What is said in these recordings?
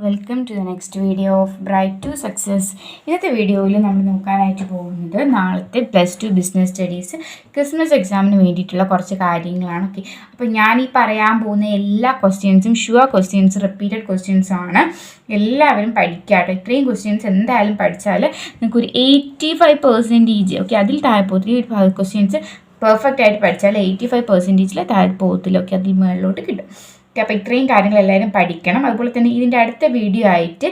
Welcome to the next video of Bright to Success. ഇന്നത്തെ വീഡിയോയിൽ നമ്മൾ നോക്കാനായിട്ട് പോകുന്നത് നാളത്തെ +2 ബിസിനസ് സ്റ്റഡീസ് ക്രിസ്മസ് എക്സാമിന് വേണ്ടിയിട്ടുള്ള കുറച്ച് കാര്യങ്ങളാണ്. ഓക്കെ, അപ്പോൾ ഞാൻ ഈ പറയാൻ പോകുന്ന എല്ലാ ക്വസ്റ്റ്യൻസും ഷുവർ ക്വസ്റ്റ്യൻസ്, റിപ്പീറ്റഡ് ക്വസ്റ്റ്യൻസ് ആണ്. എല്ലാവരും പഠിക്കാട്ടോ. ഇത്രയും ക്വസ്റ്റ്യൻസ് എന്തായാലും പഠിച്ചാൽ നിങ്ങൾക്കൊരു 85% ഓക്കെ, അതിൽ താഴെ പോകത്തില്ല. ക്വസ്റ്റ്യൻസ് പെർഫെക്റ്റ് ആയിട്ട് പഠിച്ചാൽ 85% താഴെ പോകത്തില്ല. ഓക്കെ, അതിൽ മുകളിലോട്ട് കിട്ടും. അപ്പോൾ ഇത്രയും കാര്യങ്ങൾ എല്ലാവരും പഠിക്കണം. അതുപോലെ തന്നെ ഇതിൻ്റെ അടുത്ത വീഡിയോ ആയിട്ട്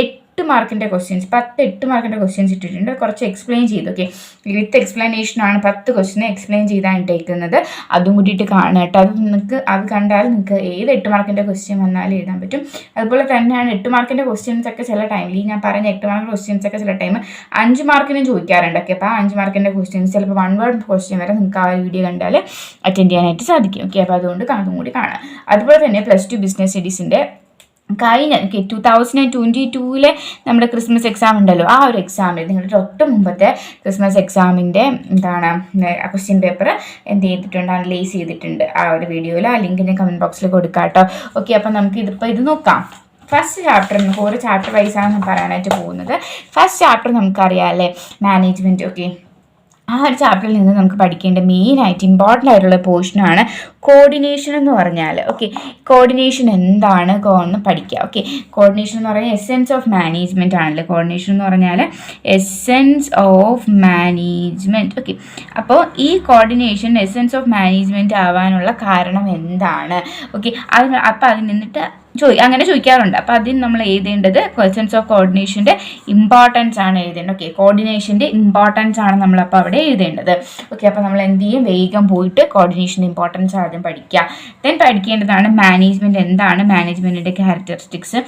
8 മാർക്കിൻ്റെ ക്വസ്റ്റ്യൻസ്, 8 മാർക്കിൻ്റെ ക്വസ്റ്റ്യൻസ് ഇട്ടിട്ടുണ്ട്. കുറച്ച് എക്സ്പ്ലെയിൻ ചെയ്തു. ഓക്കെ, വിത്ത് എക്സ്പ്ലനേഷനാണ് 10 ക്വസ്റ്റ്യൻ എക്സ്പ്ലെയിൻ ചെയ്താണ് ഇട്ടേക്കുന്നത്. അതും കൂട്ടിയിട്ട് കാണുക കേട്ടോ. അത് കണ്ടാൽ നിങ്ങൾക്ക് ഏത് 8 മാർക്കിൻ്റെ ക്വസ്റ്റ്യൻ വന്നാലും എഴുതാൻ പറ്റും. അതുപോലെ തന്നെയാണ് 8 മാർക്കിൻ്റെ ക്വസ്റ്റ്യൻസ് ഒക്കെ ചില ടൈമിൽ, ഈ ഞാൻ പറഞ്ഞ 8 മാർക്കിൻ്റെ ക്വസ്റ്റ്യൻസ് ഒക്കെ ചില ടൈം 5 മാർക്കിനും ചോദിക്കാറുണ്ട്. ഓക്കെ, അപ്പോൾ ആ 5 മാർക്കിൻ്റെ ക്വസ്റ്റ്യൻസ് ചിലപ്പോൾ 1 വേർഡ് ക്വസ്റ്റ്യൻ വരെ നിങ്ങൾക്ക് ആ ഒരു വീഡിയോ കണ്ടാൽ അറ്റൻഡ് ചെയ്യാനായിട്ട് സാധിക്കും. ഓക്കെ, അപ്പോൾ അതുകൊണ്ട് അതും കൂടി കാണാം. അതുപോലെ തന്നെ +2 ബിസിനസ് സ്റ്റഡീസിൻ്റെ കഴിഞ്ഞ 2022 നമ്മുടെ ക്രിസ്മസ് എക്സാം ഉണ്ടല്ലോ, ആ ഒരു എക്സാമിൽ നിങ്ങളുടെ തൊട്ട് മുമ്പത്തെ ക്രിസ്മസ് എക്സാമിൻ്റെ ക്വസ്റ്റ്യൻ പേപ്പർ എന്ത് ചെയ്തിട്ടുണ്ട്, അനലൈസ് ചെയ്തിട്ടുണ്ട്. ആ ഒരു വീഡിയോയിൽ ആ ലിങ്ക് ഞാൻ കമൻറ്റ് ബോക്സിൽ കൊടുക്കാം കേട്ടോ. ഓക്കെ, അപ്പോൾ നമുക്ക് ഇത് നോക്കാം. ഫസ്റ്റ് ചാപ്റ്റർ, നമുക്ക് ഓരോ ചാപ്റ്റർ വൈസാണ് പറയാനായിട്ട് പോകുന്നത്. ഫസ്റ്റ് ചാപ്റ്റർ നമുക്കറിയാമല്ലേ, മാനേജ്മെൻറ്റ്. ഓക്കെ, ആ ഒരു ചാപ്റ്ററിൽ നിന്ന് നമുക്ക് പഠിക്കേണ്ട മെയിനായിട്ട് ഇമ്പോർട്ടൻ്റ് ആയിട്ടുള്ള പോർഷനാണ് കോർഡിനേഷൻ എന്ന് പറഞ്ഞാൽ. ഓക്കെ, കോർഡിനേഷൻ എന്താണ് എന്ന് പഠിക്കുക. ഓക്കെ, കോർഡിനേഷൻ എന്ന് പറഞ്ഞാൽ എസെൻസ് ഓഫ് മാനേജ്മെൻറ്റ് ആണല്ലോ. കോർഡിനേഷൻ എന്ന് പറഞ്ഞാൽ എസെൻസ് ഓഫ് മാനേജ്മെൻറ്റ്. ഓക്കെ, അപ്പോൾ ഈ കോർഡിനേഷൻ എസെൻസ് ഓഫ് മാനേജ്മെൻറ്റ് ആവാനുള്ള കാരണം എന്താണ്? ഓക്കെ, അപ്പോൾ അതിൽ നിന്നിട്ട് അങ്ങനെ ചോദിക്കാറുണ്ട്. അപ്പോൾ അതിന് നമ്മൾ എഴുതേണ്ടത് എസെൻസ് ഓഫ് കോർഡിനേഷൻ്റെ ഇമ്പോർട്ടൻസ് ആണ് എഴുതേണ്ടത്. ഓക്കെ, കോർഡിനേഷൻ്റെ ഇമ്പോർട്ടൻസ് ആണ് നമ്മളപ്പോൾ അവിടെ എഴുതേണ്ടത്. ഓക്കെ, അപ്പോൾ നമ്മൾ എന്ത് ചെയ്യും, വേഗം പോയിട്ട് കോർഡിനേഷൻ്റെ ഇമ്പോർട്ടൻസ് ആദ്യം പഠിക്കുക. ദെൻ പഠിക്കേണ്ടതാണ് മാനേജ്മെൻറ്റ് എന്താണ്, മാനേജ്മെൻറ്റിൻ്റെ ക്യാരക്ടറിസ്റ്റിക്സ്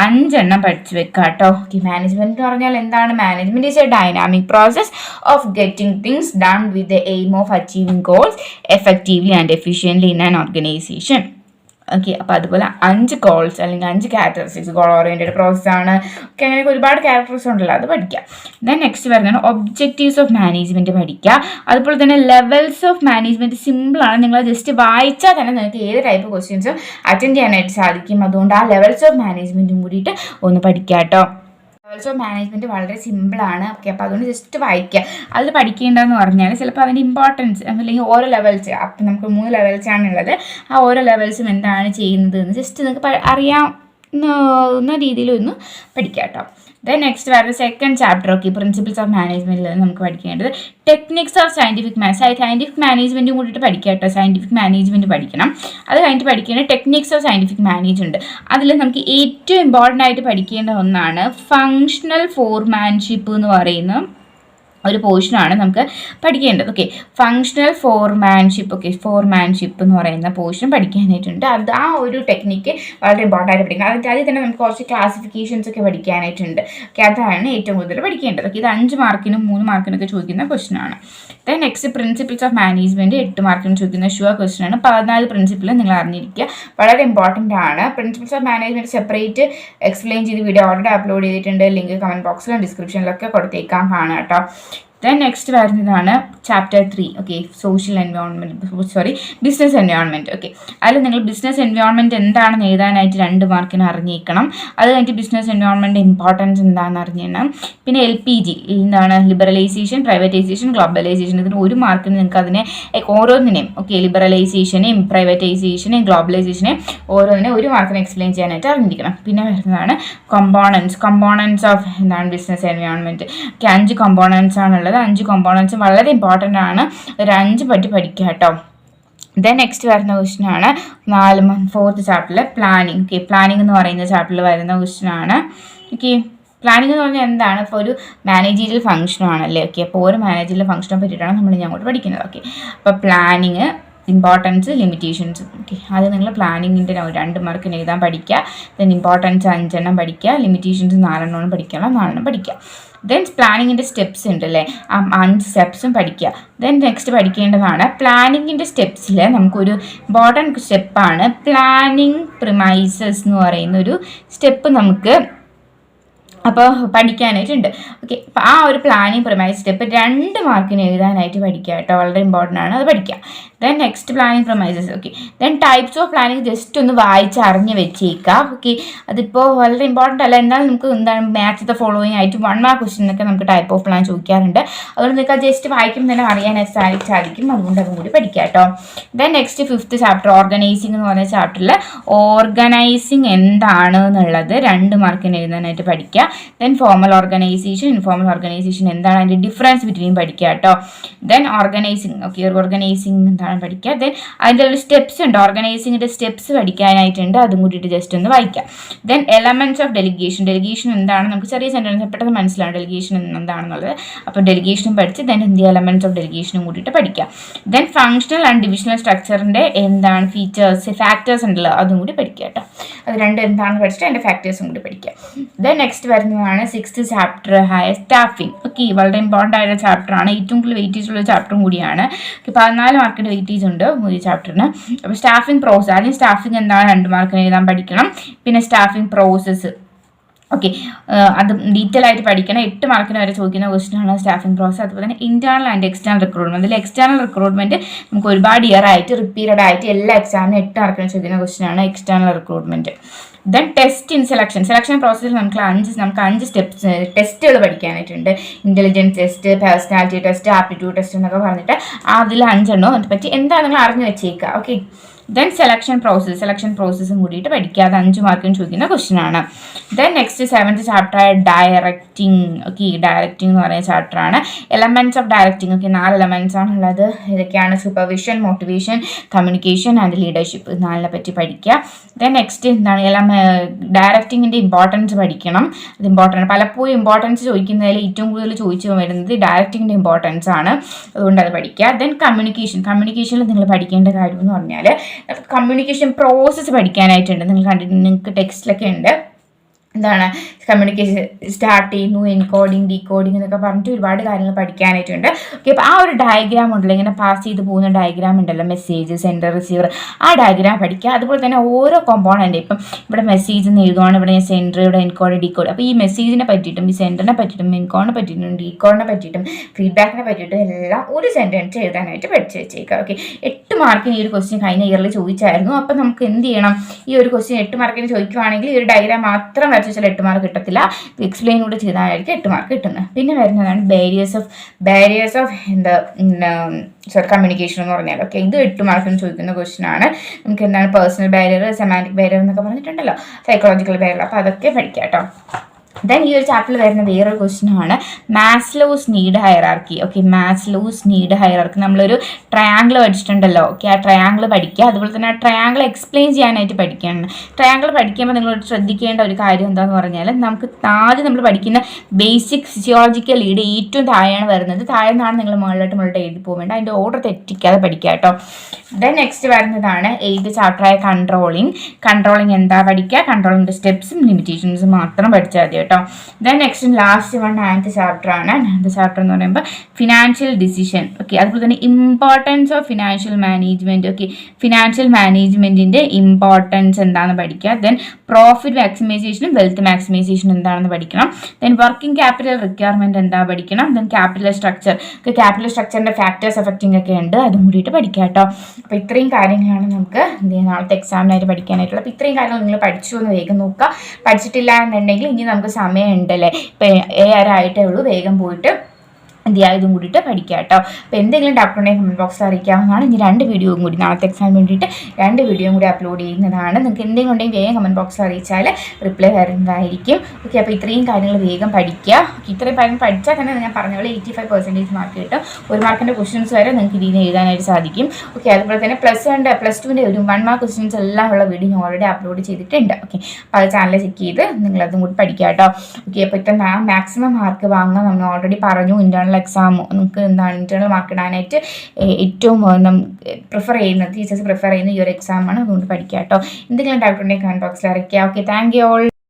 5 പഠിച്ചു വെക്കുക കേട്ടോ. ഓക്കെ, മാനേജ്മെൻറ്റ് എന്ന് പറഞ്ഞാൽ എന്താണ്? Management is A dynamic process of getting things done with the aim of achieving goals effectively and efficiently in an organisation. Okay, അപ്പോൾ അതുപോലെ 5 ഗോൾസ് അല്ലെങ്കിൽ 5 ക്യാരക്ടറിസ്റ്റിക്സ്, ഗോൾ ഓറിയൻറ്റഡ് പ്രോസസ്സാണ്. ഓക്കെ, അങ്ങനെ ഒരുപാട് ക്യാരക്ടേഴ്സ് ഉണ്ടല്ലോ, അത് പഠിക്കാം. ദെൻ നെക്സ്റ്റ് വരുന്നതാണ് ഒബ്ജക്റ്റീവ്സ് ഓഫ് മാനേജ്മെൻറ്റ് പഠിക്കുക. അതുപോലെ തന്നെ ലെവൽസ് ഓഫ് മാനേജ്മെൻറ്റ് സിമ്പിളാണ്. നിങ്ങൾ ജസ്റ്റ് വായിച്ചാൽ തന്നെ നിങ്ങൾക്ക് ഏത് ടൈപ്പ് ക്വസ്റ്റ്യൻസും അറ്റൻഡ് ചെയ്യാനായിട്ട് സാധിക്കും. അതുകൊണ്ട് ആ ലെവൽസ് ഓഫ് മാനേജ്മെൻറ്റും കൂടിയിട്ട് ഒന്ന് പഠിക്കുക കേട്ടോ. ലെവൽസ് ഓഫ് മാനേജ്മെൻറ്റ് വളരെ സിമ്പിളാണ്. ഓക്കെ, അപ്പോൾ അതുകൊണ്ട് ജസ്റ്റ് വായിക്കുക. അതിൽ പഠിക്കേണ്ടതെന്ന് പറഞ്ഞാൽ ചിലപ്പോൾ അതിൻ്റെ ഇമ്പോർട്ടൻസ് അല്ലെങ്കിൽ ഓരോ ലെവൽസ്, അപ്പം നമുക്ക് 3 ലെവൽസാണുള്ളത്. ആ ഓരോ ലെവൽസും എന്താണ് ചെയ്യുന്നത് എന്ന് ജസ്റ്റ് നിങ്ങൾക്ക് അറിയാവുന്ന രീതിയിലൊന്ന് പഠിക്കുക കേട്ടോ. ദെൻ നെക്സ്റ്റ് വരുന്നത് second chapter. Okay, principles of മാനേജ്മെൻറ്റിൽ നമുക്ക് പഠിക്കേണ്ടത് ടെക്നിക്സ് ഓഫ് സയൻറ്റിഫിക് മാനേജ്മെൻറ്റും കൂടിയിട്ട് പഠിക്കുക കേട്ടോ. സയൻറ്റിഫിക് മാനേജ്മെൻറ്റ് പഠിക്കണം. അത് കഴിഞ്ഞിട്ട് പഠിക്കേണ്ട ടെക്നിക്സ് ഓഫ് സയൻറ്റിഫിക് മാനേജ്മെൻറ്റ്. അതിൽ നമുക്ക് ഏറ്റവും ഇമ്പോർട്ടൻ്റ് ആയിട്ട് പഠിക്കേണ്ട ഒന്നാണ് ഫങ്ഷണൽ ഫോർമാൻഷിപ്പ് എന്ന് പറയുന്ന ഒരു പോർഷനാണ് നമുക്ക് പഠിക്കേണ്ടത്. Okay, functional foremanship. Okay, foremanship എന്ന് പറയുന്ന പോർഷൻ പഠിക്കാനായിട്ടുണ്ട്. ആ ഒരു ടെക്നിക്ക് വളരെ ഇമ്പോർട്ടൻ്റ് ആയിട്ട് പഠിക്കണം. അതിൽ തന്നെ നമുക്ക് കുറച്ച് ക്ലാസിഫിക്കേഷൻസ് ഒക്കെ പഠിക്കാനായിട്ടുണ്ട്. ഓക്കെ, അതാണ് ഏറ്റവും കൂടുതൽ പഠിക്കേണ്ടത്. ഓക്കെ, ഇത് 5 മാർക്കിനും 3 മാർക്കിനൊക്കെ ചോദിക്കുന്ന ക്വസ്റ്റനാണ്. Then next principles of management 8 മാർക്കിന് ചോദിക്കുന്ന ഷുവർ ക്വസ്റ്റനാണ്. 14 പ്രിൻസിപ്പിൾ നിങ്ങൾ അറിഞ്ഞിരിക്കുക, വളരെ ഇമ്പോർട്ടൻ്റ് ആണ്. Principles of management separate explain ചെയ്ത് വീഡിയോ ഓൾറെഡി അപ്ലോഡ് ചെയ്തിട്ടുണ്ട്. ലിങ്ക് കമൻറ്റ് ബോക്സിലും ഡിസ്ക്രിപ്ഷനിലൊക്കെ കൊടുത്തേക്കാം, കാണാം കേട്ടോ. ദെൻ നെക്സ്റ്റ് വരുന്നതാണ് chapter 3. Okay, business environment. Okay, അതിൽ നിങ്ങൾ ബിസിനസ് എൻവയോൺമെൻറ്റ് എന്താണെന്ന് എഴുതാനായിട്ട് 2 മാർക്കിന് അറിഞ്ഞിരിക്കണം. അത് കഴിഞ്ഞിട്ട് ബിസിനസ് എൻവയോൺമെൻറ്റ് ഇമ്പോർട്ടൻസ് എന്താണെന്ന് അറിഞ്ഞിരണം. പിന്നെ LPG എന്താണ്, ലിബറലൈസേഷൻ, പ്രൈവറ്റൈസേഷൻ, ഗ്ലോബലൈസേഷൻ. ഇതിന് 1 മാർക്കിന് നിങ്ങൾക്ക് അതിനെ ഓരോന്നിനെയും, ഓക്കെ, ലിബറലൈസേഷനെയും പ്രൈവറ്റൈസേഷനെയും ഗ്ലോബലൈസേഷനെയും ഓരോന്നിനെ 1 മാർക്കിന് എക്സ്പ്ലെയിൻ ചെയ്യാനായിട്ട് അറിഞ്ഞിരിക്കണം. പിന്നെ വരുന്നതാണ് കമ്പോണൻസ് ഓഫ് എന്താണ് ബിസിനസ് എൻവയോൺമെൻറ്റ്. ഓക്കെ, 5 കമ്പോണൻസ് ആണുള്ളത്. 5 കോമ്പോണൻസും വളരെ ഇമ്പോർട്ടൻ്റ് ആണ്. ഒരു 5 പഠിക്കുക കേട്ടോ. ദെൻ നെക്സ്റ്റ് വരുന്ന ക്വസ്റ്റ്യനാണ് 4th ചാപ്റ്ററിൽ പ്ലാനിങ്. ഓക്കെ, പ്ലാനിങ് എന്ന് പറയുന്ന ചാപ്റ്ററിൽ വരുന്ന ക്വസ്റ്റ്യനാണ്. ഓക്കെ, പ്ലാനിങ് എന്ന് പറഞ്ഞാൽ എന്താണ്? ഇപ്പോൾ ഒരു മാനേജീരിയൽ ഫംഗ്ഷനാണല്ലേ. ഓക്കെ, അപ്പോൾ ഓരോ മാനേജീരിയൽ ഫംഗ്ഷനെ പറ്റിയിട്ടാണ് നമ്മൾ അങ്ങോട്ട് പഠിക്കുന്നത്. ഓക്കെ, അപ്പോൾ പ്ലാനിങ്, ഇമ്പോർട്ടൻസ്, ലിമിറ്റേഷൻസ്. ഓക്കെ, അത് നിങ്ങൾ പ്ലാനിങ്ങിൻ്റെ 2 മാർക്കിന് എഴുതാൻ പഠിക്കുക. ദെൻ ഇമ്പോർട്ടൻസ് 5 പഠിക്കുക, ലിമിറ്റേഷൻസ് 4 പഠിക്കണം, 4 പഠിക്കുക. ദെൻ പ്ലാനിങ്ങിൻ്റെ സ്റ്റെപ്സ് ഉണ്ടല്ലേ, ആ 5 സ്റ്റെപ്സും പഠിക്കുക. ദെൻ നെക്സ്റ്റ് പഠിക്കേണ്ടതാണ് പ്ലാനിങ്ങിൻ്റെ സ്റ്റെപ്സിൽ നമുക്കൊരു ഇമ്പോർട്ടൻറ്റ് സ്റ്റെപ്പാണ് പ്ലാനിങ് പ്രിമൈസസ് എന്ന് പറയുന്ന ഒരു സ്റ്റെപ്പ് നമുക്ക് അപ്പോൾ പഠിക്കാനായിട്ടുണ്ട്. ഓക്കെ, അപ്പോൾ ആ ഒരു പ്ലാനിങ് പ്രൊമൈസ് സ്റ്റെപ്പ് 2 മാർക്കിന് എഴുതാനായിട്ട് പഠിക്കുക കേട്ടോ. വളരെ ഇമ്പോർട്ടൻ്റ് ആണ്, അത് പഠിക്കുക. Then next planning promises. Okay, then types of planning just ഒന്ന് വായിച്ച് അറിഞ്ഞ് വെച്ചേക്കുക. ഓക്കെ, അതിപ്പോൾ വളരെ ഇമ്പോർട്ടൻ്റ് അല്ല, എന്നാൽ നമുക്ക് എന്താണ് മാച്ച് ദ ഫോളോയിങ് ആയിട്ട് 1 മാർക്ക് ക്വസ്റ്റ്യനൊക്കെ നമുക്ക് ടൈപ്പ് ഓഫ് പ്ലാൻ ചോദിക്കാറുണ്ട്. അതുകൊണ്ട് നിങ്ങൾക്ക് അത് ജസ്റ്റ് വായിക്കുമ്പോൾ തന്നെ അറിയാനായിട്ട് സാധിക്കും. അതുകൊണ്ട് അതും കൂടി പഠിക്കുക കേട്ടോ. Then next 5th chapter organising എന്ന് പറയുന്ന ചാപ്റ്ററിൽ ഓർഗനൈസിങ് എന്താണ് എന്നുള്ളത് 2 മാർക്കിന് എഴുതാനായിട്ട് പഠിക്കുക. Then formal organisation, informal organisation എന്താണ്, അതിൻ്റെ ഡിഫറൻസ് ബിറ്റ്വീൻ പഠിക്കുക കേട്ടോ. Then organising. ഓക്കെ, ഓർഗനൈസിങ് എന്താണ് പഠിക്കുക. ദെൻ അതിൻ്റെ ഒരു സ്റ്റെപ്സ് ഉണ്ട്, ഓർഗനൈസിങ്ങിൻ്റെ സ്റ്റെപ്സ് പഠിക്കാനായിട്ടുണ്ട്, അതും കൂടിയിട്ട് ജസ്റ്റ് ഒന്ന് വായിക്കാം. Then elements of delegation. Delegation എന്താണ്, നമുക്ക് ചെറിയ സെൻറ്റൻസ് പെട്ടെന്ന് മനസ്സിലാണ് ഡെലിഗേഷൻ എന്താണെന്നുള്ളത്. അപ്പോൾ ഡെലിഗേഷനും പഠിച്ച് ദെൻ എന്ത് എലമെന്റ്സ് ഓഫ് ഡെലിഗേഷനും കൂടിയിട്ട് പഠിക്കാം. ദെൻ ഫങ്ഷണൽ ആൻഡ് ഡിവിഷണൽ സ്ട്രക്ചറിൻ്റെ എന്താണ് ഫീച്ചേഴ്സ്, ഫാക്ടേഴ്സ് ഉണ്ടല്ലോ, അതും കൂടി പഠിക്കുക കേട്ടോ. അത് 2 എന്താണ് പഠിച്ചിട്ട് അതിൻ്റെ ഫാക്ടേഴ്സും കൂടി പഠിക്കുക. ദെൻ നെക്സ്റ്റ് വരുന്നതാണ് 6th chapter higher staffing. Okay, വളരെ ഇമ്പോർട്ടൻ്റ് ആയ ചാപ്റ്റർ ആണ്, ഏറ്റവും കൂടുതൽ വെയിറ്റേജ് ഉള്ള ചാപ്റ്ററും കൂടിയാണ്. 14 മാർക്കിൻ്റെ വെയിറ്റേജ് ഉണ്ട് ഈ ചാപ്റ്ററിന്. അപ്പോൾ സ്റ്റാഫിംഗ് പ്രോസസ്, ആദ്യം സ്റ്റാഫിംഗ് എന്താണ് 2 മാർക്കിന് എഴുതാൻ പഠിക്കണം. പിന്നെ സ്റ്റാഫിംഗ് പ്രോസസ്സ്. ഓക്കെ, അത് ഡീറ്റെയിൽ ആയിട്ട് പഠിക്കണം. 8 മാർക്കിന് വരെ ചോദിക്കുന്ന ക്വസ്റ്റ്യനാണ് സ്റ്റാഫിംഗ് പ്രോസസ്. അതുപോലെ തന്നെ ഇന്റേണൽ ആൻഡ് എക്സ്റ്റേണൽ റിക്രൂട്ട്മെന്റ്. അതിൽ എക്സ്റ്റേണൽ റിക്രൂട്ട്മെന്റ് നമുക്ക് ഒരുപാട് ഇയർ ആയിട്ട് റിപ്പീറ്റഡ് ആയിട്ട് എല്ലാ എക്സാമിനും 8 മാർക്കിന് ചോദിക്കുന്ന ക്വസ്റ്റ്യനാണ് external recruitment. Then test in selection പ്രോസസ്സിൽ നമുക്ക് 5 സ്റ്റെപ്സ് ടെസ്റ്റുകൾ പഠിക്കാനായിട്ടുണ്ട്. Intelligence test, personality test, aptitude test എന്നൊക്കെ പറഞ്ഞിട്ട് അതിൽ 5 എണ്ണം അതിനെപ്പറ്റി എന്താ നിങ്ങൾ അറിഞ്ഞു വെച്ചേക്കുക. ഓക്കെ, ദെൻ സെലക്ഷൻ പ്രോസസ്സും കൂടിയിട്ട് പഠിക്കുക. അത് 5 മാർക്കിന് ചോദിക്കുന്ന ക്വസ്റ്റ്യൻ ആണ്. Then next 7th chapter directing. Okay, directing എന്ന് പറയുന്ന ചാപ്റ്ററാണ്. Elements of directing. Okay, 4 elements ആണുള്ളത്. ഇതൊക്കെയാണ് supervision, motivation, communication and leadership. 4നെ പറ്റി പഠിക്കുക. ദെൻ നെക്സ്റ്റ് എന്താണ് ഡയറക്റ്റിങ്ങിൻ്റെ ഇമ്പോർട്ടൻസ് പഠിക്കണം. അത് ഇമ്പോർട്ടൻ്റ്, പലപ്പോഴും ഇമ്പോർട്ടൻസ് ചോദിക്കുന്നതിൽ ഏറ്റവും കൂടുതൽ ചോദിച്ചു വരുന്നത് ഡയറക്റ്റിങ്ങിൻ്റെ ഇമ്പോർട്ടൻസ് ആണ്, അതുകൊണ്ട് അത് പഠിക്കുക. ദെൻ കമ്മ്യൂണിക്കേഷനിൽ നിങ്ങൾ പഠിക്കേണ്ട കാര്യം എന്ന് പറഞ്ഞാൽ കമ്മ്യൂണിക്കേഷൻ പ്രോസസ്സ് പഠിക്കാനായിട്ടുണ്ട്. നിങ്ങൾക്ക് ടെക്സ്റ്റിലൊക്കെ ഉണ്ട്, എന്താണ് കമ്മ്യൂണിക്കേഷൻ സ്റ്റാർട്ട് ചെയ്യുന്നു, എൻകോഡിങ്, ഡീകോഡിങ് എന്നൊക്കെ പറഞ്ഞിട്ട് ഒരുപാട് കാര്യങ്ങൾ പഠിക്കാനായിട്ടുണ്ട്. ഓക്കെ, അപ്പോൾ ആ ഒരു ഡയഗ്രാം ഉണ്ടല്ലോ, ഇങ്ങനെ പാസ് ചെയ്ത് പോകുന്ന ഡയഗ്രാം ഉണ്ടല്ലോ, മെസ്സേജ്, സെൻഡർ, റിസീവർ, ആ ഡയഗ്രാം പഠിക്കുക. അതുപോലെ തന്നെ ഓരോ കോമ്പോണൻ്റ്, ഇപ്പം ഇവിടെ മെസ്സേജ് എന്ന് എഴുതുകയാണ്, ഇവിടെ ഞാൻ സെൻഡർ, ഇവിടെ എൻകോഡ്, ഡീകോഡ്. അപ്പോൾ ഈ മെസ്സേജിനെ പറ്റിയിട്ടും ഈ സെൻഡറിനെ പറ്റിയിട്ടും എൻകോഡിനെ പറ്റിയിട്ടും ഡീകോഡിനെ പറ്റിയിട്ടും ഫീഡ്ബാക്കിനെ പറ്റിയിട്ടും എല്ലാം ഒരു സെൻറ്റൻസ് എഴുതാനായിട്ട് പഠിച്ചു വെച്ചേക്കുക. ഓക്കെ, 8 മാർക്കിന് ഈ ഒരു ക്വസ്റ്റ്യൻ കഴിഞ്ഞ ഇയറിൽ ചോദിച്ചായിരുന്നു. അപ്പോൾ നമുക്ക് എന്ത് ചെയ്യണം, ഈ ഒരു ക്വസ്റ്റ്യൻ 8 മാർക്കിന് ചോദിക്കുവാണെങ്കിൽ ഈ ഒരു ഡയഗ്രാം മാത്രം വരച്ചാൽ 8 മാർക്ക് കിട്ടത്തില്ല, എക്സ്പ്ലെയിൻ കൂടെ ചെയ്താലായിരിക്കും 8 മാർക്ക് കിട്ടുന്നത്. പിന്നെ വരുന്നതാണ് ബാരിയേഴ്സ് ഓഫ് കമ്മ്യൂണിക്കേഷൻ എന്ന് പറഞ്ഞാൽ. ഓക്കെ, ഇത് 8 മാർക്കിന് ചോദിക്കുന്ന ക്വസ്റ്റ്യൻ ആണ്. നമുക്ക് എന്താണ് പേഴ്സണൽ ബാരിയർ, സെമാൻറ്റിക് ബാരിയർ എന്നൊക്കെ പറഞ്ഞിട്ടുണ്ടല്ലോ, സൈക്കോളജിക്കൽ ബാരിയർ. അപ്പോൾ അതൊക്കെ പഠിക്കാം കേട്ടോ. ദെൻ ഈ ഒരു ചാപ്റ്ററിൽ വരുന്ന വേറൊരു ക്വസ്റ്റ്യൻ ആണ് Maslow's need hierarchy. Okay, Maslow's need hierarchy. നമ്മളൊരു ട്രയാങ്കിൾ പഠിച്ചിട്ടുണ്ടല്ലോ. ഓക്കെ, ആ ട്രയാങ്കിൾ പഠിക്കുക. അതുപോലെ തന്നെ ആ ട്രയാങ്കിൾ എക്സ്പ്ലെയിൻ ചെയ്യാനായിട്ട് പഠിക്കുകയാണ്. ട്രയാങ്കിൾ പഠിക്കുമ്പോൾ നിങ്ങൾ ശ്രദ്ധിക്കേണ്ട ഒരു കാര്യം എന്താണെന്ന് പറഞ്ഞാൽ, നമുക്ക് ആദ്യം നമ്മൾ പഠിക്കുന്ന ബേസിക് ഫിസിയോളജിക്കൽ ലീഡ് ഏറ്റവും താഴെയാണ് വരുന്നത്. താഴെ നിന്നാണ് നിങ്ങൾ മുകളിലോട്ട് എഴുതി പോവേണ്ട, അതിൻ്റെ ഓർഡർ തെറ്റിക്കാതെ പഠിക്കുക കേട്ടോ. ദെൻ നെക്സ്റ്റ് വരുന്നതാണ് 8th ചാപ്റ്ററായ കൺട്രോളിങ് എന്താ പഠിക്കുക, കൺട്രോളിങ്ങിൻ്റെ സ്റ്റെപ്സും ലിമിറ്റേഷൻസും മാത്രം പഠിച്ചാൽ മതി കേട്ടോ. Then next last 9th chapter ആണ്. 9th ചാപ്റ്റർ എന്ന് പറയുമ്പോൾ ഫിനാൻഷ്യൽ ഡിസിഷൻ. ഓക്കെ, അതുപോലെ തന്നെ importance of financial management. Okay, financial മാനേജ്മെൻറ്റിൻ്റെ ഇമ്പോർട്ടൻസ് എന്താണെന്ന് പഠിക്കുക. ദെൻ പ്രോഫിറ്റ് മാക്സിമൈസേഷനും വെൽത്ത് മാക്സിമൈസേഷനും എന്താണെന്ന് പഠിക്കണം. ദെൻ വർക്കിംഗ് ക്യാപിറ്റൽ റിക്വയർമെൻറ്റ് എന്താ പഠിക്കണം. ദെൻ ക്യാപിറ്റൽ സ്ട്രക്ചറിൻ്റെ ഫാക്ടേഴ്സ് എഫക്റ്റിംഗ് ഒക്കെ ഉണ്ട്, അതും കൂടിയിട്ട് പഠിക്കുക കേട്ടോ. അപ്പോൾ ഇത്രയും കാര്യങ്ങളാണ് നമുക്ക് നാളത്തെ എക്സാമിനായിട്ട് പഠിക്കാനായിട്ടുള്ളത്. അപ്പോൾ ഇത്രയും കാര്യങ്ങൾ നിങ്ങൾ പഠിച്ചു എന്ന് വേഗം നോക്കുക. പഠിച്ചിട്ടില്ല എന്നുണ്ടെങ്കിൽ ഇനി നമുക്ക് സമയം ഉണ്ടല്ലേ, ഇപ്പം 7:30 ആയിട്ടേ ഉള്ളൂ, വേഗം പോയിട്ട് ഇതും കൂടിയിട്ട് പഠിക്കുക കേട്ടോ. അപ്പോൾ എന്തെങ്കിലും ഡൗട്ട് ഉണ്ടെങ്കിൽ കമൻറ്റ് ബോക്സിൽ അറിയിക്കാവുന്നതാണ്. ഇനി 2 വീഡിയോയും കൂടി നാളത്തെ എക്സാമിന് വേണ്ടിയിട്ട് 2 വീഡിയോയും കൂടി അപ്ലോഡ് ചെയ്യുന്നതാണ്. നിങ്ങൾക്ക് എന്തെങ്കിലും ഉണ്ടെങ്കിൽ വേഗം കമൻറ്റ് ബോക്സിൽ അറിയിച്ചാൽ റിപ്ലൈ തരുന്നതായിരിക്കും. ഓക്കെ, അപ്പോൾ ഇത്രയും കാര്യങ്ങൾ വേഗം പഠിക്കുക. ഇത്രയും കാര്യങ്ങൾ പഠിച്ചാൽ തന്നെ ഞാൻ പറഞ്ഞ പോലെ 85% മാർക്ക് കിട്ടും. 1 മാർക്കിൻ്റെ ക്വസ്റ്റ്യൻസ് വരെ നിങ്ങൾക്ക് ഇതിൽ നിന്ന് എഴുതാനായിട്ട് സാധിക്കും. ഓക്കെ, അതുപോലെ തന്നെ +2ൻ്റെ ഒരു 1 മാർക്ക് ക്വസ്റ്റ്യൻസ് എല്ലാം ഉള്ള വീഡിയോ ഞാൻ ഓൾറെഡി അപ്ലോഡ് ചെയ്തിട്ടുണ്ട്. ഓക്കെ, അപ്പോൾ അത് ചാനൽ ചെക്ക് ചെയ്ത് നിങ്ങളതും കൂടി പഠിക്കുക കേട്ടോ. ഓക്കെ, അപ്പോൾ ഇത്ര മാക്സിമം മാർക്ക് വാങ്ങാൻ നമ്മൾ ഓൾറെഡി പറഞ്ഞു. ഇന്റേണൽ എക്സാം നമുക്ക് എന്താണ് ഇന്റേണൽ മാർക്ക് ഇടാനായിട്ട് ഏറ്റവും ടീച്ചേഴ്സ് പ്രിഫർ ചെയ്യുന്ന ഈ ഒരു എക്സാമാണ്. അതുകൊണ്ട് പഠിക്കുക കേട്ടോ. എന്തെങ്കിലും ഡൗട്ട് ഉണ്ടെങ്കിൽ കമൻറ്റ് ബോക്സിൽ അറിയിക്കുക. Okay, thank you all.